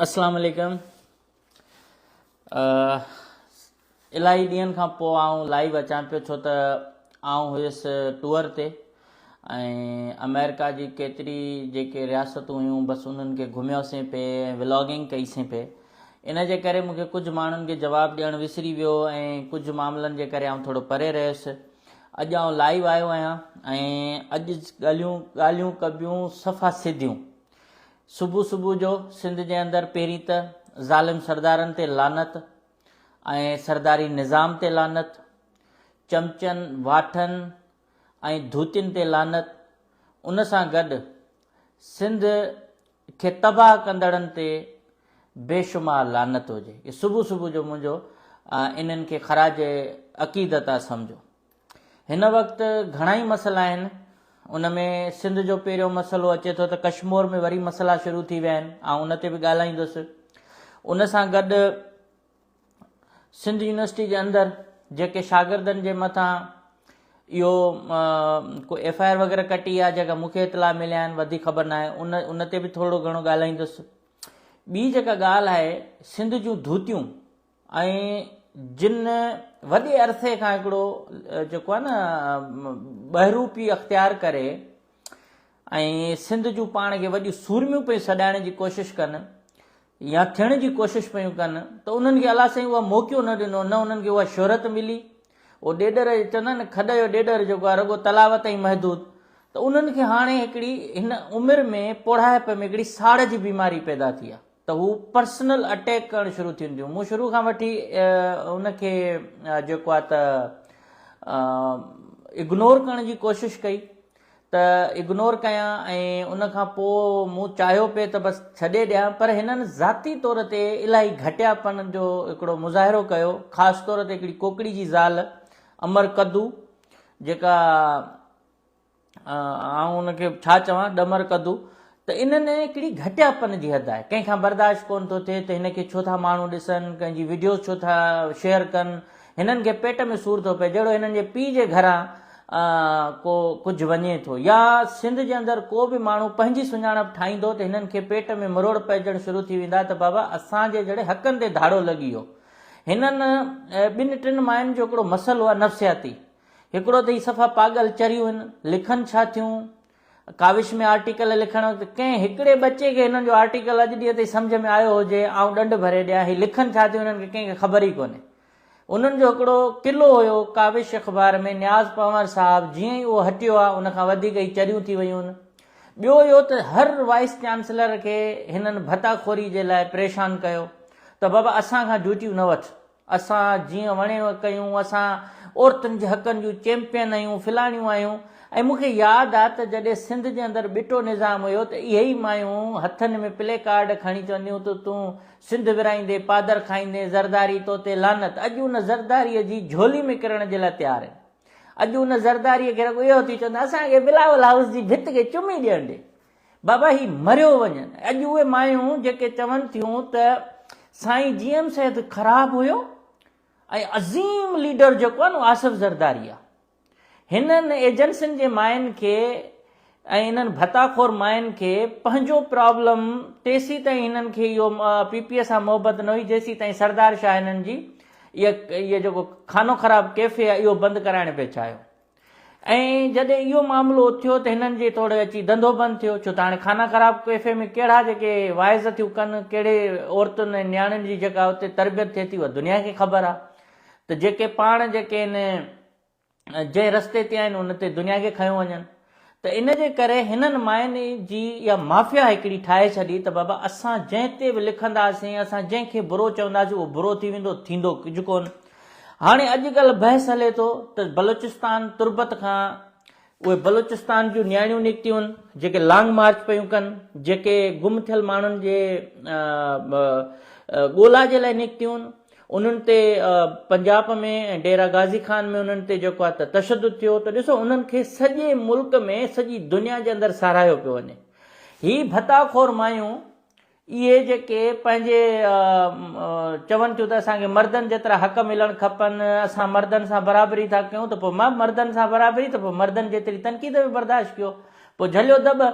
अस्सलाम वालेकुम। इलाही ॾींहंनि खां पोइ आउं लाइव अचां पियो, छो त आउं हुयुसि टूर ते ऐं अमेरिका जी केतिरी जेके रियासतूं हुयूं बसि उन्हनि खे घुमियोसीं पिए ऐं व्लॉगिंग कईसीं पिए। इन जे करे मूंखे कुझु माण्हुनि खे जवाबु ॾियणु विसरी वियो ऐं कुझु मामलनि जे करे आउं थोरो परे रहियुसि। अॼु आउं लाइव आयो आहियां ऐं अॼु ॻाल्हियूं कबियूं सफ़ा सिधियूं। सुबुह सुबुह जो सिंध जे अंदरि पहिरीं त ज़ालिम सरदारनि ते लानत ऐं सरदारी निज़ाम ते लानत, चमचनि वाठनि ऐं धूतियुनि ते लानत, उन सां गॾु सिंध खे तबाह कंदड़नि ते बेशुमार लानत हुजे। इहो सुबुह सुबुह जो मुंहिंजो इन्हनि खे ख़राज अक़ीदत आहे सम्झो। हिन वक़्तु घणा ई मसइला आहिनि, उन में सिंध जो पहिरियों मसइलो अचे थो त कश्मीर में वरी मसइला शुरू थी विया आहिनि, ऐं उन ते बि ॻाल्हाईंदुसि। उन सां गॾु सिंध यूनिवर्सिटी जे अंदरि जेके शागिर्दनि जे मथां इहो को FIR वग़ैरह कटी आहे, जेका मूंखे इतला मिलिया आहिनि, वधीक ख़बर न आहे, उन ते बि थोरो घणो ॻाल्हाईंदुसि। ॿी जेका ॻाल्हि आहे, सिंध जूं धूतियूं ऐं जिन वॾे अरसे खां हिकिड़ो जेको आहे न बहरूपी अख़्तियार करे ऐं सिंध जूं पाण खे वॾियूं सूरमियूं पियूं सॾाइण जी कोशिशि कनि या थियण जी कोशिशि पियूं कनि, त उन्हनि खे अलाह साईं उहा मौक़ो न ॾिनो, न उन्हनि खे उहा शोहरत मिली। उहो ॾेडर चवंदा आहिनि खॾ जो ॾेडर जेको आहे रुॻो तलाव ताईं महदूद, त उन्हनि खे हाणे हिकिड़ी हिन उमिरि में पोढ़ाइप में हिकिड़ी साड़ जी बीमारी पैदा थी आहे, त हू पर्सनल अटैक करणु शुरू थींदियूं। मूं शुरू खां वठी उनखे जेको आहे त इग्नोर करण जी कोशिशि कई, त इग्नोर कयां ऐं उन खां पोइ मूं चाहियो पिए त बसि छॾे ॾियां, पर हिननि ज़ाती तौर ते इलाही घटियापन जो हिकिड़ो मुज़ाहिरो कयो। ख़ासि तौर ते हिकिड़ी कोकड़ी जी ज़ाल अमर कद्दू, जेका आउं उनखे छा चवां, डमर कद्दू, त इन्हनि हिकिड़ी घटियापन जी हद आहे, कंहिंखां बर्दाश्त कोन थो थिए त हिनखे छो था माण्हू ॾिसनि, कंहिंजी वीडियोस छो था शेयर कनि, हिननि खे पेट में सूर थो पए, जहिड़ो हिननि जे पीउ जे घरां को कुझु वञे थो, या सिंध जे अंदरि को बि माण्हू पंहिंजी सुञाणप ठाहींदो त हिननि खे पेट में मरोड़ पइजणु शुरू थी वेंदा त बाबा असांजे जहिड़े हक़नि ते धाड़ो लॻी वियो। हिननि ॿिनि टिनि मायुनि जो हिकिड़ो मसइलो आहे नफ़्सियाती। हिकिड़ो त ही सफ़ा पागल चरियूं आहिनि, लिखनि छा थियूं, काविश में आर्टिकल लिखण वक़्तु कंहिं हिकिड़े बचे खे हिननि जो आर्टिकल अॼु ॾींहं ताईं सम्झ में आयो हुजे, ऐं ॾंड भरे ॾियां, ही लिखनि छा थियूं हिननि खे कंहिंखे ख़बर ई कोन्हे। उन्हनि जो हिकिड़ो किलो हुयो काविश अख़बार में, न्याज़ पंवर साहिबु, जीअं ई उहो हटियो आहे उन खां वधीक ई चरियूं थी वियूं आहिनि। ॿियो इहो त हर वाइस चांसलर खे हिननि भताखोरी जे लाइ परेशान कयो त बाबा असां खां ड्यूटियूं न वठि, असां जीअं वणे कयूं, असां औरतुनि जे हक़नि जूं चैंपियन आहियूं, फिलाणियूं आहियूं। ऐं मूंखे यादि आहे त जॾहिं सिंध जे अंदरि ॿिटो निज़ाम हुयो त इहे ई मायूं हथनि में प्ले कार्ड खणी चवंदियूं त तूं सिंध विराईंदे, पादर खाईंदे, ज़रदारी तो ते लानत। अॼु उन ज़रदारीअ जी झोली में किरण जे लाइ तयारु आहिनि। अॼु उन ज़रदारीअ खे रुॻो इहो थी चवंदा असांखे बिलावल हाउस जी भित खे चुमी ॾियणु ॾे, बाबा ही मरियो वञनि। अॼु उहे मायूं जेके चवनि थियूं त साईं GM साहिब ख़राबु हुयो ऐं अज़ीम लीडर जेको आहे न आसिफ ज़रदारी आहे, हिननि एजेंसियुनि जे मायुनि खे ऐं हिननि भताखोर मायुनि खे पंहिंजो प्रॉब्लम तेसीं ताईं हिननि खे इहो PPA सां मोहबत न हुई जेसीं ताईं सरदार शाह हिननि जी इहो जेको खानो ख़राब कैफ़े आहे इहो बंदि कराइण पिए चाहियो। ऐं जॾहिं इहो मामिलो थियो त हिननि जे थोरे अची धंधो बंदि थियो, छो त हाणे खाना ख़राब कैफ़े में कहिड़ा जेके वाइज़ थियूं कनि, कहिड़े औरतुनि ऐं नियाणियुनि जी जेका हुते तरबियत थिए थी उहा दुनिया खे ख़बर आहे, त जेके पाण जेके हिन जंहिं रस्ते ते आहिनि उन ते दुनिया खे खयो वञनि। त इन जे करे हिननि मायुनि जी इहा माफ़िया हिकिड़ी ठाहे छॾी त बाबा असां जंहिं ते बि लिखंदासीं, असां जंहिंखे बुरो चवंदासीं उहो बुरो थी वेंदो, थींदो कुझु कोन। हाणे अॼुकल्ह बहस हले थो त बलोचिस्तान तुर्बत खां उहे बलोचिस्तान जूं न्याणियूं निकितियूं आहिनि, जेके लॉन्ग मार्च पियूं कनि, जेके गुम थियल माण्हुनि जे ॻोल्हा जे लाइ निकितियूं आहिनि। उन्हनि ते पंजाब में डेरा गाज़ी खान में उन्हनि ते जेको आहे त तशदुद थियो, त ॾिसो उन्हनि खे सॼे मुल्क में सॼी दुनिया जे अंदरि साराहियो पियो वञे। ही भताखोर मायूं इहे जेके पंहिंजे चवनि थियूं त असांखे मर्दनि जेतिरा हक़ मिलणु खपनि, असां मर्दनि सां बराबरी था कयूं, त पोइ मां मर्दनि सां बराबरी, त पोइ मर्दनि जेतिरी तनक़ीद बि बर्दाश्त कयो, पोइ झलियो दॿ।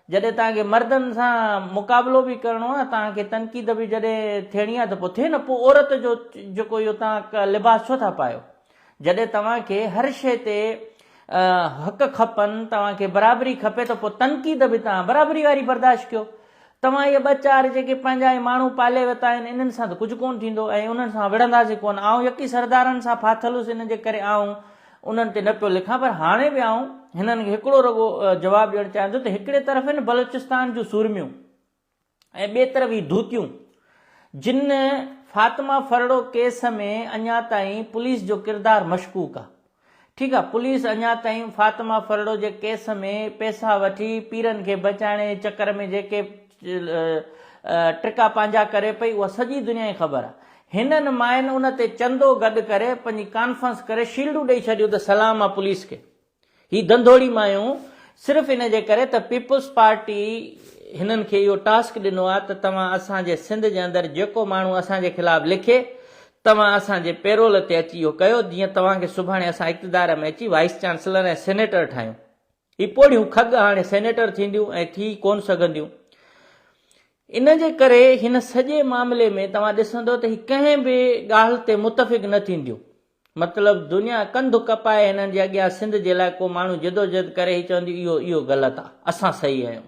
जॾहिं तव्हांखे मर्दनि सां मुक़ाबिलो बि करिणो आहे, तव्हांखे तनक़ीद बि जॾहिं थियणी आहे त पोइ थिए न, पोइ औरत जो जेको इहो तव्हां लिबास छो था पायो? जॾहिं तव्हांखे हर शइ ते हक़ खपनि, तव्हांखे बराबरी खपे, त पोइ तनक़ीद बि तव्हां बराबरी वारी बर्दाश्त कयो। तव्हां इहे ॿ चारि जेके पंहिंजा माण्हू पाले वरिता आहिनि, इन्हनि सां त कुझु कोन थींदो ऐं उन्हनि सां विढ़ंदासीं कोन। आउं यकी सरदारनि सां फाथल हुउसि, इन जे करे आउं उन्हनि ते न पियो लिखां, पर हाणे बि आउं हिननि खे हिकिड़ो रुॻो जवाबु ॾियणु चाहियां थो त हिकिड़े तरफ़ आहिनि बलूचिस्तान जूं सूरमियूं ऐं ॿिए तरफ़ ई धूतियूं, जिन फातिमा फरड़ो केस में अञा ताईं पुलिस जो किरदारु मशकूक आहे। ठीकु आहे, पुलिस अञा ताईं फातिमा फरड़ो जे केस में पैसा वठी पीरनि खे बचाइण जे चकर में जेके ट्रिका पंहिंजा करे पई, उहा सॼी दुनिया खे ख़बर आहे। हिननि माइनि उन ते चंदो गॾु करे पंहिंजी कॉन्फ्रेंस करे शील्डूं ॾेई छॾियूं त सलाम आहे पुलिस खे। हीअ धंधोड़ी मायूं सिर्फ़ु इन जे करे त पीपुल्स पार्टी हिननि खे इहो टास्क ॾिनो आहे त तव्हां असांजे सिंध जे अंदरि जेको माण्हू असांजे ख़िलाफ़ु लिखे, तव्हां असांजे पेरोल ते अची इहो कयो, जीअं तव्हांखे सुभाणे असां इक़्तिदार में अची वाइस चांसलर ऐं सेनेटर ठाहियूं। ही पोड़ियूं खग हाणे सेनेटर थींदियूं ऐं थी कोन सघंदियूं। इन जे करे हिन सॼे मामले में तव्हां ॾिसंदो त ही कंहिं बि ॻाल्हि ते मुतफ़िक़ न थींदियूं। मतिलबु दुनिया कंधु कपाए हिननि जे अॻियां सिंध जे लाइ को माण्हू जदोजहद करे ही चवंदियूं इहो ग़लति आहे, असां सही आहियूं।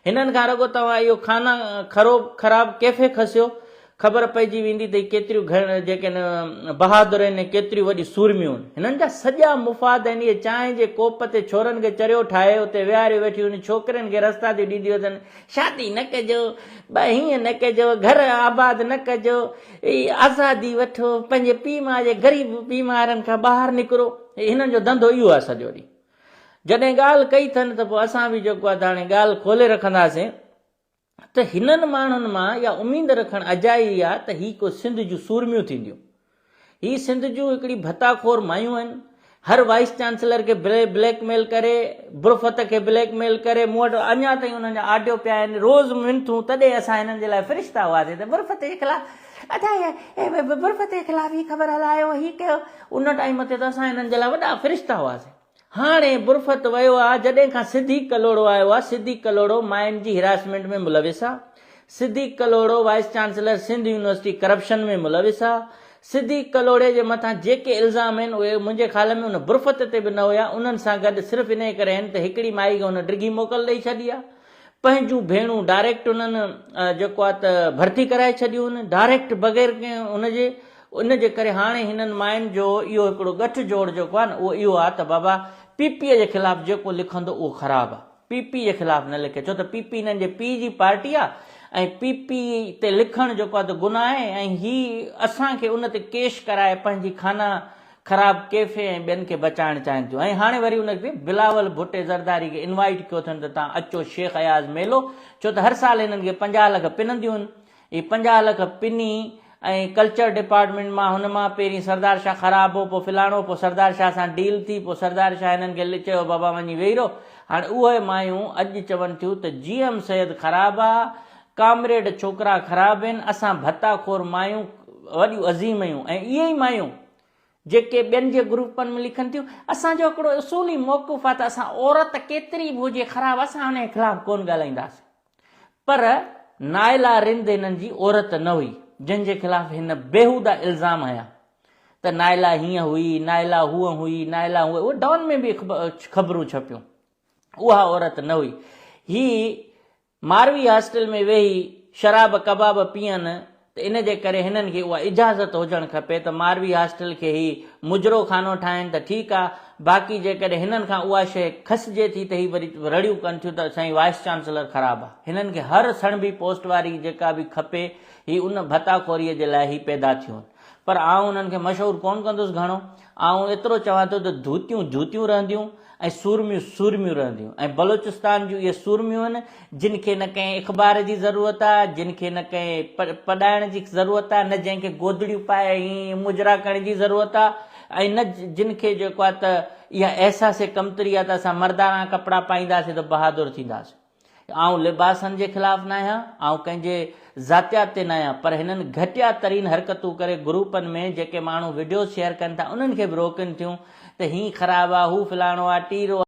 हिननि खां रुॻो तव्हां इहो खाना ख़राब कैफ़े खसियो, ख़बर पइजी वेंदी त केतिरियूं घर जेके न बहादुर आहिनि, केतिरियूं वॾियूं सूरमियूं आहिनि। हिननि जा सॼा मुफ़ाद आहिनि इहे चांहि जे कोप ते छोरनि खे चरियो ठाहे उते विहारे वेठी हुन छोकिरनि खे रस्ता ते ॾींदियूं अथनि, शादी न कजो, हीअं न कजो, घर आबाद न कजो, आज़ादी वठो, पंहिंजे पीउ माउ जे ग़रीब पीउ माउरनि खां ॿाहिरि निकिरो। हिननि जो धंधो इहो आहे सॼो ॾींहुं। जॾहिं ॻाल्हि कई अथनि त पोइ असां बि जेको आहे त हाणे ॻाल्हि खोले रखंदासीं त हिननि माण्हुनि मां इहा उमेद रखणु अजाई आहे त ही को सिंध जूं सूरमियूं थींदियूं। ही सिंध जूं हिकिड़ी भताखोर मायूं आहिनि, हर वाइस चांसलर खे ब्लैकमेल करे, बुरफ़त खे ब्लैकमेल करे। मूं वटि अञा ताईं हुननि जा ऑडियो पिया आहिनि, रोज़ मिनथूं, तॾहिं असां हिननि जे लाइ फ़रिश्ता हुआसीं त बुरफ़त जे ख़िलाफ़ु बुरफ़त जे ख़िलाफ़ु ही ख़बर हलायो, ही कयो। उन टाइम ते त असां हिननि जे लाइ वॾा फ़रिश्ता हुआसीं। हाणे बुरफ़त वियो आहे, जॾहिं खां सिद्दीक़ कलोड़ो आयो आहे, सिद्दीक़ कलोड़ो माइनि जी हिरासमेंट में मुलविस आहे, Siddiq Kalhoro vice chancellor Sindh university corruption में मुलविस आहे। सिद्दीक़ कलोड़े जे मथां जेके इल्ज़ाम आहिनि उहे मुंहिंजे ख़्याल में उन बुरफ़त ते बि न हुया। उन्हनि सां गॾु सिर्फ़ु इन करे आहिनि त हिकिड़ी माई खे हुन डिघी मोकल ॾेई छॾी आहे, पंहिंजूं भेणूं डायरेक्ट उन्हनि जेको आहे त भर्ती कराए छॾियूं आहिनि डायरेक्ट बग़ैर कंहिं हुनजे। उन जे करे हाणे हिननि मायुनि जो इहो हिकिड़ो गठजोड़ जेको आहे न उहो इहो आहे त बाबा पीपीअ जे ख़िलाफ़ु जेको लिखंदो उहो ख़राबु आहे, पीपी जे ख़िलाफ़ु न लिखे, छो त पीपी हिननि जे पीउ जी पार्टी आहे ऐं पीपी ते लिखणु जेको आहे त गुनाह आहे। ऐं हीअ असांखे उन ते केश कराए पंहिंजी खाना ख़राब कैफ़े ऐं ॿियनि खे बचाइणु चाहिनि थियूं। ऐं हाणे वरी उनखे बिलावल भुट्टे ज़रदारी खे इनवाइट कयो अथनि त तव्हां अचो शेख अयाज़ मेलो, छो त हर साल हिननि खे 50 लख पिनंदियूं आहिनि। इहे 50 लख पिनी ऐं कल्चर डिपार्टमेंट मां हुन मां पहिरीं सरदार शाह ख़राब हो, पोइ फिलाणो, पोइ सरदार शाह सां डील थी, पोइ सरदार शाह हिननि खे चयो बाबा वञी वेही रहो। हाणे उहे मायूं अॼु चवनि थियूं त GM सैयद ख़राबु आहे, कामरेड छोकिरा ख़राबु आहिनि, असां भत्ताखोर मायूं वॾियूं अज़ीमयूं। ऐं इहे ई मायूं जेके ॿियनि जे ग्रुपनि में लिखनि थियूं, असांजो हिकिड़ो उसूली मौक़ुफ़ आहे त असां औरत केतिरी बि हुजे ख़राबु, असां हुन जे ख़िलाफ़ु कोन ॻाल्हाईंदासीं। पर नाइला रिंद हिननि जी औरत न हुई जंहिंजे ख़िलाफ़ु हिन बेहूदा इल्ज़ाम हया त नाइला हीअं हुई, नाइला हूअं हुई, नाइला हूअं। उहे डॉन में बि ख़बरूं छपियूं, उहा औरत न हुई। ही मारवी हॉस्टल में वेही शराब कबाब पीअनि त इन जे करे हिननि खे उहा इजाज़त हुजणु खपे त मारवी हॉस्टल खे ही मुजरो खानो ठाहिनि त ठीकु आहे। बाक़ी जेकॾहिं हिननि खां उहा शइ खसिजे थी त ही वरी रड़ियूं कनि थियूं त साईं वाइस चांसलर ख़राबु आहे। हिननि खे हर सणबी पोस्ट वारी जेका बि खपे ही उन भताखोरीअ जे लाइ ही पैदा थियूं आहिनि। पर आउं उन्हनि खे मशहूरु कोन कंदुसि घणो, आउं एतिरो चवां थो त धूतियूं जूतियूं रहंदियूं ऐं सूरमियूं सूरमियूं रहंदियूं। ऐं बलोचिस्तान जूं इहे सूरमियूं आहिनि जिन खे न कंहिं इख़बार जी ज़रूरत आहे, जिन खे न कंहिं पढ़ाइण जी ज़रूरत आहे, न जंहिंखे गोदड़ियूं पाए हीअं मुजरा करण जी ज़रूरत आहे, ऐं न जिन खे जेको आहे त इहा अहसास कमतरी आहे त असां मर्दाना कपिड़ा पाईंदासीं त बहादुर थींदासीं। आउं लिबासनि जे ख़िलाफ़ु न आहियां, आउं कंहिंजे ज़ातियात ते न आहियां, पर हिननि घटिया तरीन हरकतूं करे ग्रुपनि में जेके माण्हू वीडियो शेयर कनि था उन्हनि खे बि रोकनि थियूं त हीअ ख़राबु आहे, हू फलाणो आहे, टीरो